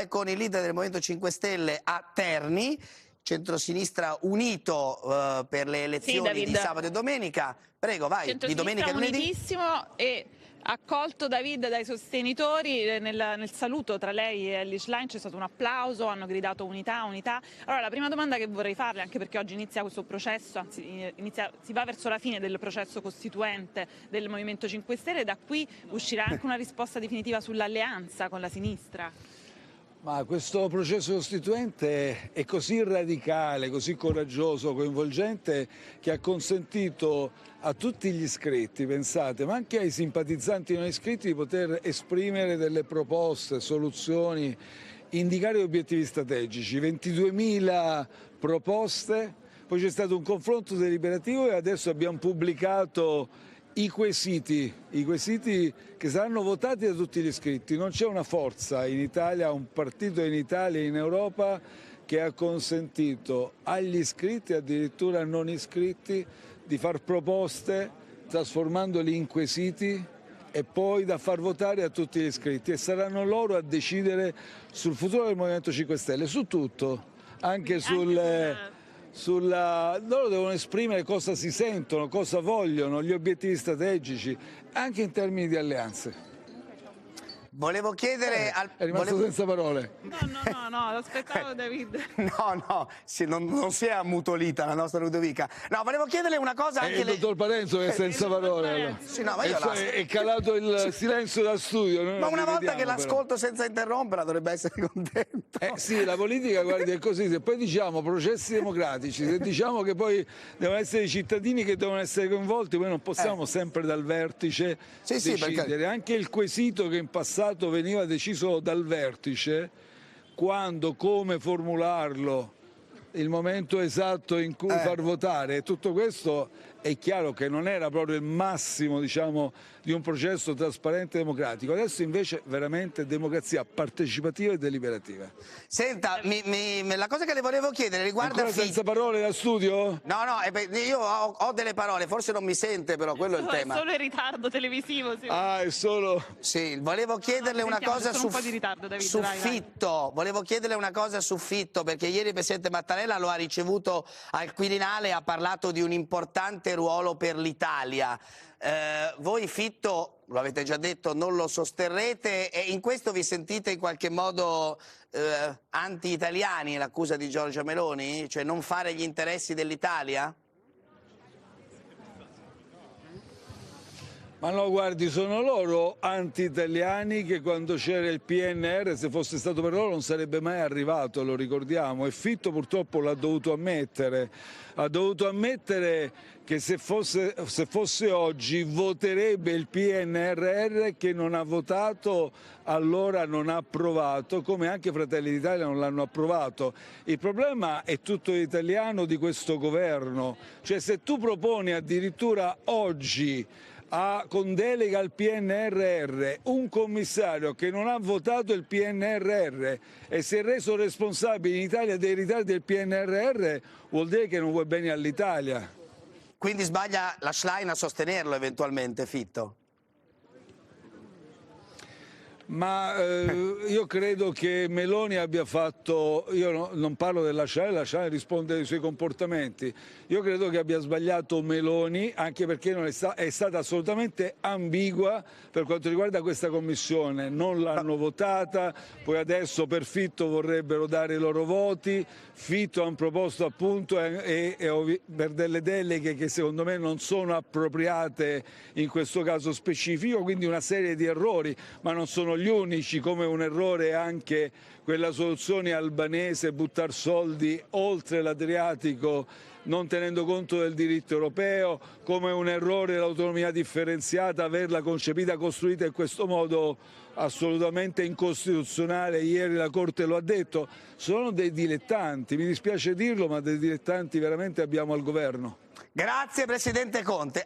Con il leader del Movimento 5 Stelle a Terni, centrosinistra unito per le elezioni di sabato e domenica. Prego, vai, di domenica e lunedì. Unitissimo e accolto David dai sostenitori. Nel saluto tra lei e Elly Schlein c'è stato un applauso, hanno gridato unità, unità. Allora la prima domanda che vorrei farle, anche perché oggi inizia questo processo, anzi si va verso la fine del processo costituente del Movimento 5 Stelle, da qui uscirà anche una risposta definitiva sull'alleanza con la sinistra? Ma questo processo costituente è così radicale, così coraggioso, coinvolgente, che ha consentito a tutti gli iscritti, pensate, ma anche ai simpatizzanti non iscritti, di poter esprimere delle proposte, soluzioni, indicare obiettivi strategici. 22.000 proposte, poi c'è stato un confronto deliberativo e adesso abbiamo pubblicato i quesiti che saranno votati da tutti gli iscritti. Non c'è una forza in Italia, un partito in Italia e in Europa che ha consentito agli iscritti, addirittura non iscritti, di far proposte trasformandoli in quesiti e poi da far votare a tutti gli iscritti, e saranno loro a decidere sul futuro del Movimento 5 Stelle, su tutto, anche loro devono esprimere cosa si sentono, cosa vogliono, gli obiettivi strategici, anche in termini di alleanze. Volevo chiedere è rimasto senza parole. No, aspettavo David. No, sì, non si è ammutolita la nostra Ludovica. No, volevo chiederle una cosa anche il dottor Parenzo che è senza parole. Allora. Sì, no, ma io è calato il silenzio da studio. Ma una volta che l'ascolto senza interromperla dovrebbe essere contento. Sì, la politica, guardi, è così. Se poi diciamo processi democratici, se diciamo che poi devono essere i cittadini che devono essere coinvolti, poi non possiamo sempre dal vertice decidere. Perché... Anche il quesito che in passato veniva deciso dal vertice, quando, come formularlo, il momento esatto in cui far votare, tutto questo è chiaro che non era proprio il massimo, diciamo, di un processo trasparente e democratico. Adesso invece veramente democrazia partecipativa e deliberativa. Senta, la cosa che le volevo chiedere riguarda... Ancora senza parole da studio? No, io ho delle parole, forse non mi sente, però quello è il tema. È solo il ritardo televisivo. Sì. Ah, è solo... Sì, volevo chiederle una cosa su Fitto. Volevo chiederle una cosa su Fitto, perché ieri il Presidente Mattarella lo ha ricevuto al Quirinale e ha parlato di un importante ruolo per l'Italia. Voi Fitto, lo avete già detto, non lo sosterrete, e in questo vi sentite in qualche modo anti-italiani, l'accusa di Giorgia Meloni? Cioè non fare gli interessi dell'Italia? Ma no, guardi, sono loro anti-italiani che quando c'era il PNR, se fosse stato per loro non sarebbe mai arrivato, lo ricordiamo, e Fitto purtroppo l'ha dovuto ammettere. Ha dovuto ammettere che se fosse oggi voterebbe il PNRR, che non ha votato, allora non ha approvato, come anche Fratelli d'Italia non l'hanno approvato. Il problema è tutto italiano di questo governo, cioè se tu proponi addirittura oggi con delega al PNRR un commissario che non ha votato il PNRR e si è reso responsabile in Italia dei ritardi del PNRR, vuol dire che non vuoi bene all'Italia. Quindi sbaglia la Schlein a sostenerlo eventualmente, Fitto? Ma io credo che Meloni abbia fatto, io non parlo della Schlein, la Schlein risponde ai suoi comportamenti, io credo che abbia sbagliato Meloni, anche perché non è stata assolutamente ambigua per quanto riguarda questa commissione, non l'hanno votata, poi adesso per Fitto vorrebbero dare i loro voti, Fitto hanno proposto appunto per delle deleghe che secondo me non sono appropriate in questo caso specifico, quindi una serie di errori, ma non sono gli unici, come un errore anche quella soluzione albanese, buttare soldi oltre l'Adriatico non tenendo conto del diritto europeo, come un errore l'autonomia differenziata, averla concepita, costruita in questo modo assolutamente incostituzionale. Ieri la Corte lo ha detto, sono dei dilettanti, mi dispiace dirlo, ma dei dilettanti veramente abbiamo al governo. Grazie Presidente Conte.